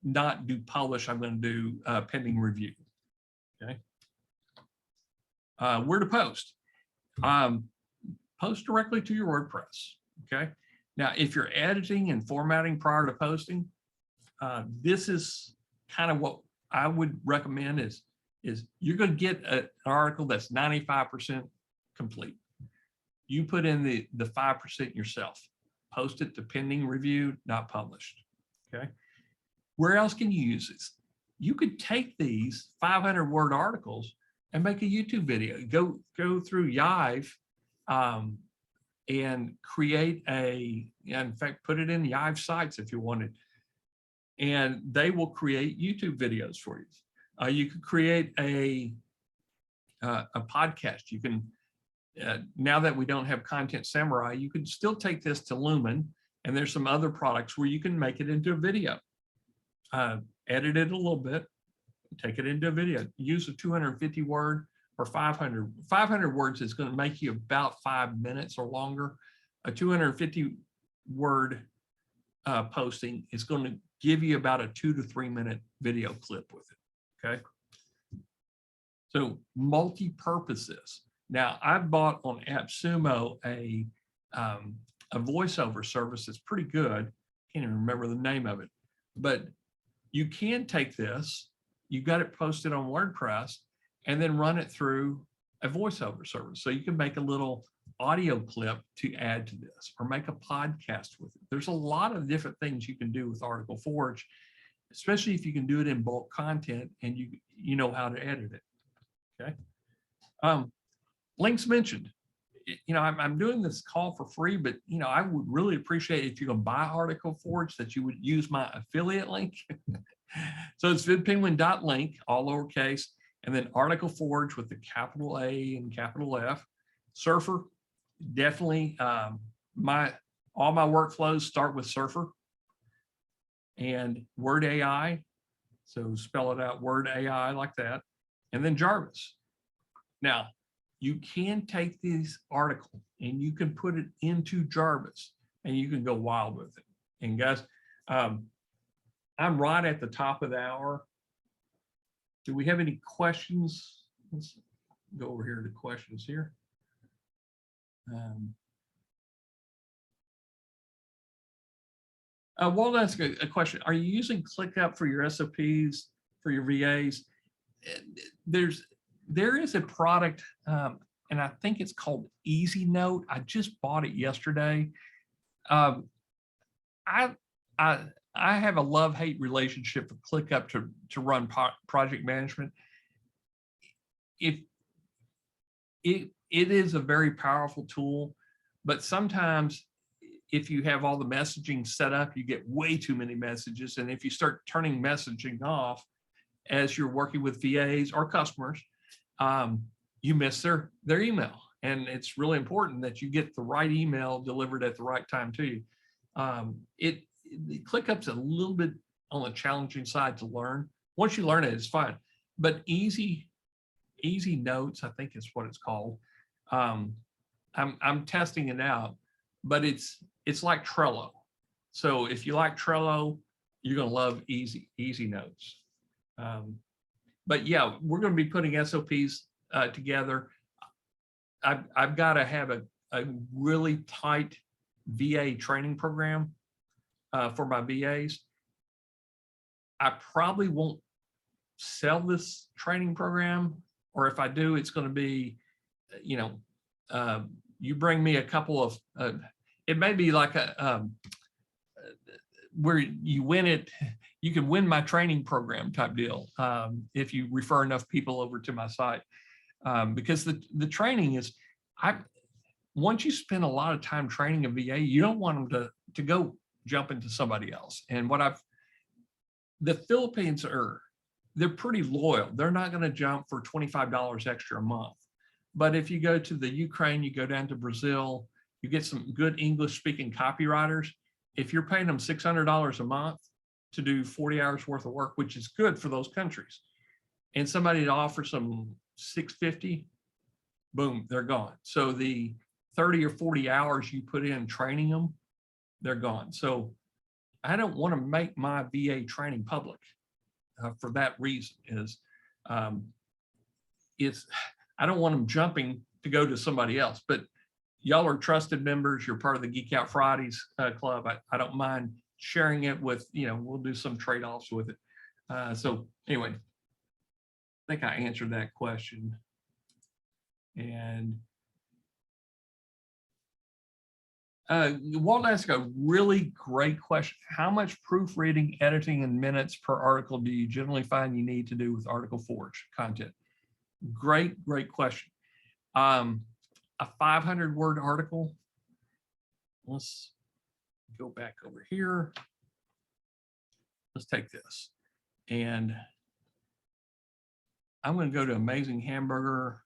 not do publish, I'm going to do pending review. Okay. Where to post? Post directly to your WordPress. Okay. Now, if you're editing and formatting prior to posting, this is kind of what I would recommend is you're going to get an article that's 95% complete. You put in the 5% yourself. Post it to pending review, not published. Okay. Where else can you use this? You could take these 500-word articles and make a YouTube video. Go through Yive and create in fact, put it in Yive sites if you wanted, and they will create YouTube videos for you. You could create a podcast. You can, now that we don't have Content Samurai, you could still take this to Lumen, and there's some other products where you can make it into a video. Edit it a little bit, take it into a video. Use a 250 word or 500. 500 words is going to make you about 5 minutes or longer. A 250 word posting is going to give you about a 2 to 3 minute video clip with it. Okay. So multi-purposes. Now, I've bought on AppSumo a voiceover service that's pretty good. Can't even remember the name of it, but you can take this, you've got it posted on WordPress, and then run it through a voiceover service. So you can make a little audio clip to add to this, or make a podcast with it. There's a lot of different things you can do with ArticleForge, especially if you can do it in bulk content and you know how to edit it. Okay. Links mentioned. You know, I'm doing this call for free, but you know, I would really appreciate if you can buy ArticleForge that you would use my affiliate link. So it's vidpenguin.link, all lowercase, and then ArticleForge with the capital A and capital F. Surfer, definitely all my workflows start with Surfer. And Word AI, so spell it out, Word AI like that, and then Jarvis. Now, you can take this article and you can put it into Jarvis and you can go wild with it. And guys, I'm right at the top of the hour. Do we have any questions? go over here to questions here. Well, that's a question. Are you using ClickUp for your SOPs, for your VAs? There is a product, and I think it's called Easy Note. I just bought it yesterday. I have a love-hate relationship with ClickUp to run project management. It is a very powerful tool, but sometimes if you have all the messaging set up, you get way too many messages. And if you start turning messaging off as you're working with VAs or customers, you miss their email. And it's really important that you get the right email delivered at the right time to you. ClickUp's a little bit on the challenging side to learn. Once you learn it, it's fine. But Easy Notes, I think is what it's called. I'm testing it out, but it's like Trello. So if you like Trello, you're going to love Easy Notes. But yeah, we're going to be putting SOPs together. I've got to have a really tight VA training program for my VAs. I probably won't sell this training program, or if I do, it's going to be, you bring me a couple of, it may be like where you win it, you can win my training program type deal if you refer enough people over to my site. Because the training is, once you spend a lot of time training a VA, you don't want them to go jump into somebody else. And the Philippines they're pretty loyal. They're not going to jump for $25 extra a month. But if you go to the Ukraine, you go down to Brazil, you get some good English speaking copywriters. If you're paying them $600 a month to do 40 hours worth of work, which is good for those countries, and somebody to offer some $650, boom, they're gone. So the 30 or 40 hours you put in training them, they're gone. So I don't want to make my VA training public for that reason. I don't want them jumping to go to somebody else, but y'all are trusted members. You're part of the Geek Out Fridays club. I don't mind sharing it with, we'll do some trade-offs with it. So anyway, I think I answered that question. And Walt asked a really great question. How much proofreading, editing, and minutes per article do you generally find you need to do with ArticleForge content? Great question. A 500-word article. Let's go back over here. Let's take this. And I'm going to go to Amazing Hamburger.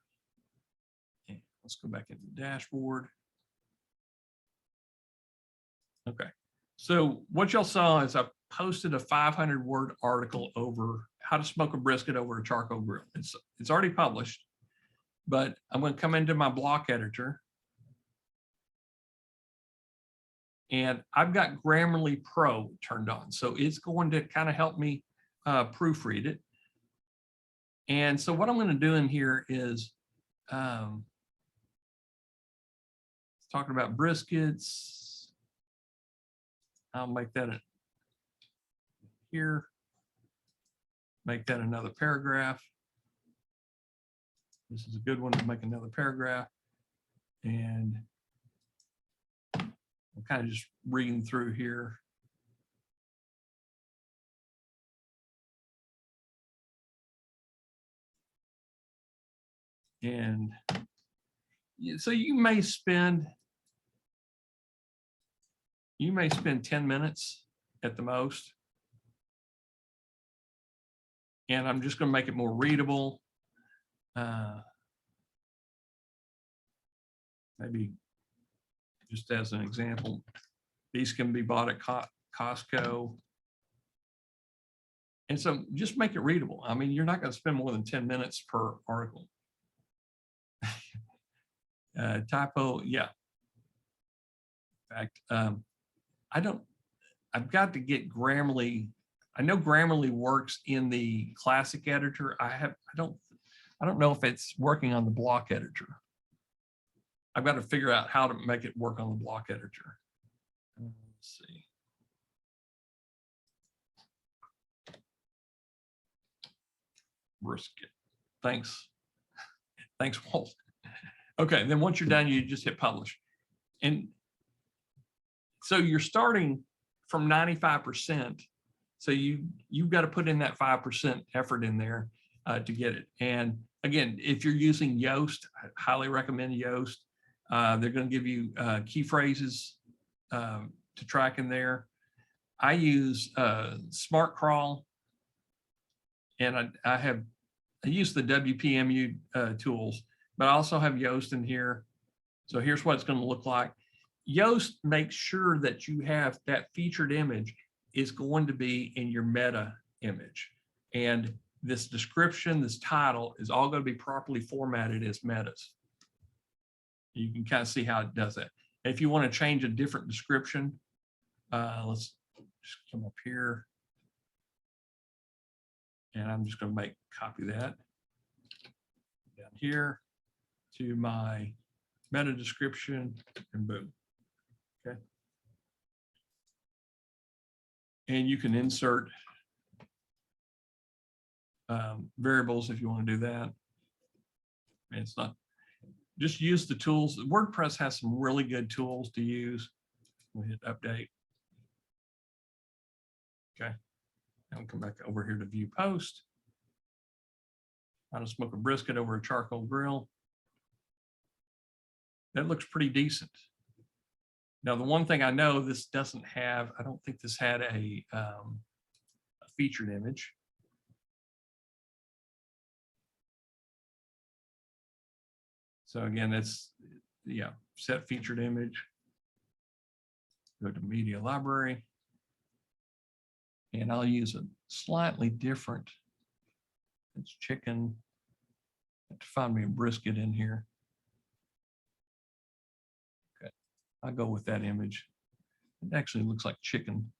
And let's go back into the dashboard. Okay. So what y'all saw is I posted a 500-word article over how to smoke a brisket over a charcoal grill. It's already published, but I'm going to come into my block editor, and I've got Grammarly Pro turned on. So it's going to kind of help me proofread it. And so what I'm going to do in here is talking about briskets. I'll make that here, make that another paragraph. This is a good one to make another paragraph. And I'm kind of just reading through here. And so you may spend 10 minutes at the most. And I'm just going to make it more readable. Maybe just as an example, these can be bought at Costco. And so just make it readable. I mean, you're not going to spend more than 10 minutes per article. Typo, yeah. In fact, I've got to get Grammarly. I know Grammarly works in the classic editor. I I don't know if it's working on the block editor. I've got to figure out how to make it work on the block editor. Let's see. Brisket. Thanks. Thanks, Walt. Okay, then once you're done, you just hit publish. And so you're starting from 95%. So you've got to put in that 5% effort in there to get it. And again, if you're using Yoast, I highly recommend Yoast. They're going to give you key phrases to track in there. I use Smart Crawl, and I use the WPMU tools, but I also have Yoast in here. So here's what it's going to look like. Yoast makes sure that you have that featured image is going to be in your meta image. And this description, this title is all going to be properly formatted as metas. You can kind of see how it does that. If you want to change a different description, let's just come up here. And I'm just going to copy that down here to my meta description, and boom. Okay. And you can insert variables if you want to do that. And it's not, just use the tools. WordPress has some really good tools to use. We'll hit update. Okay. And we'll come back over here to view post. How to smoke a brisket over a charcoal grill. That looks pretty decent. Now, the one thing I know this doesn't have, I don't think this had a featured image. So again, that's, yeah, set featured image. Go to media library. And I'll use a slightly different, it's chicken. I have to find me a brisket in here. Okay, I'll go with that image. It actually looks like chicken.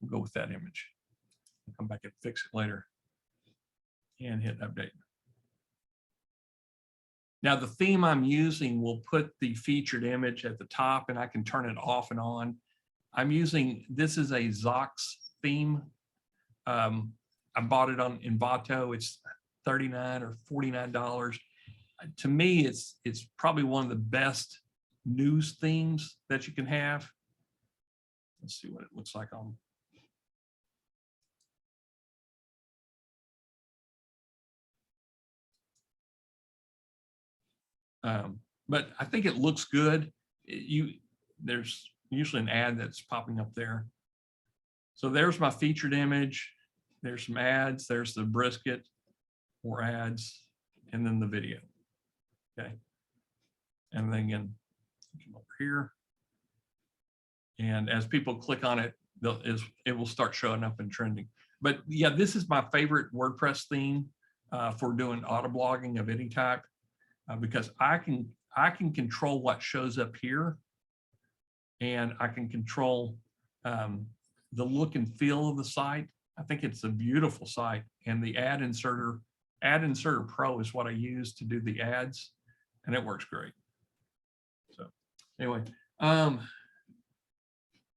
We'll go with that image. I'll come back and fix it later. And hit update. Now the theme I'm using will put the featured image at the top, and I can turn it off and on. I'm using, this is a Zox theme. I bought it on Envato. It's $39 or $49. To me, it's probably one of the best news themes that you can have. Let's see what it looks like on. But I think it looks good. There's usually an ad that's popping up there. So there's my featured image. There's some ads. There's the brisket, more ads, and then the video. Okay. And then again, come over here. And as people click on it, it will start showing up and trending. But yeah, this is my favorite WordPress theme for doing auto blogging of any type, because I can control what shows up here, and I can control the look and feel of the site. I think it's a beautiful site, and the Ad Inserter Pro is what I use to do the ads, and it works great. So anyway,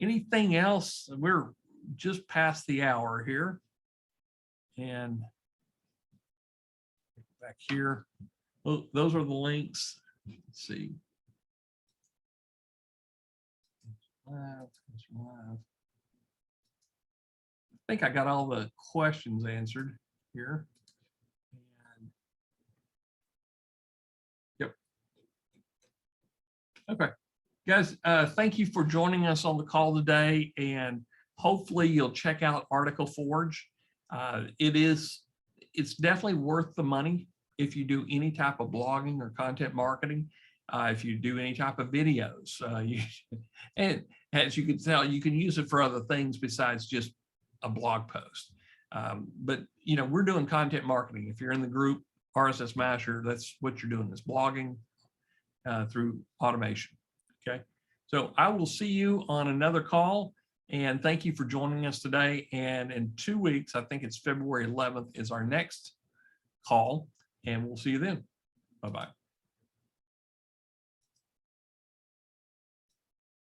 anything else? We're just past the hour here, and back here, those are the links. Let's see. Live. I think I got all the questions answered here. And, yep. Okay, guys, thank you for joining us on the call today, and hopefully you'll check out ArticleForge. It's definitely worth the money if you do any type of blogging or content marketing. If you do any type of videos, and as you can tell, you can use it for other things besides just a blog post. But you know, we're doing content marketing. If you're in the group RSSMasher, that's what you're doing, is blogging through automation. Okay, so I will see you on another call. And thank you for joining us today. And in 2 weeks, I think it's February 11th is our next call, and we'll see you then. Bye-bye.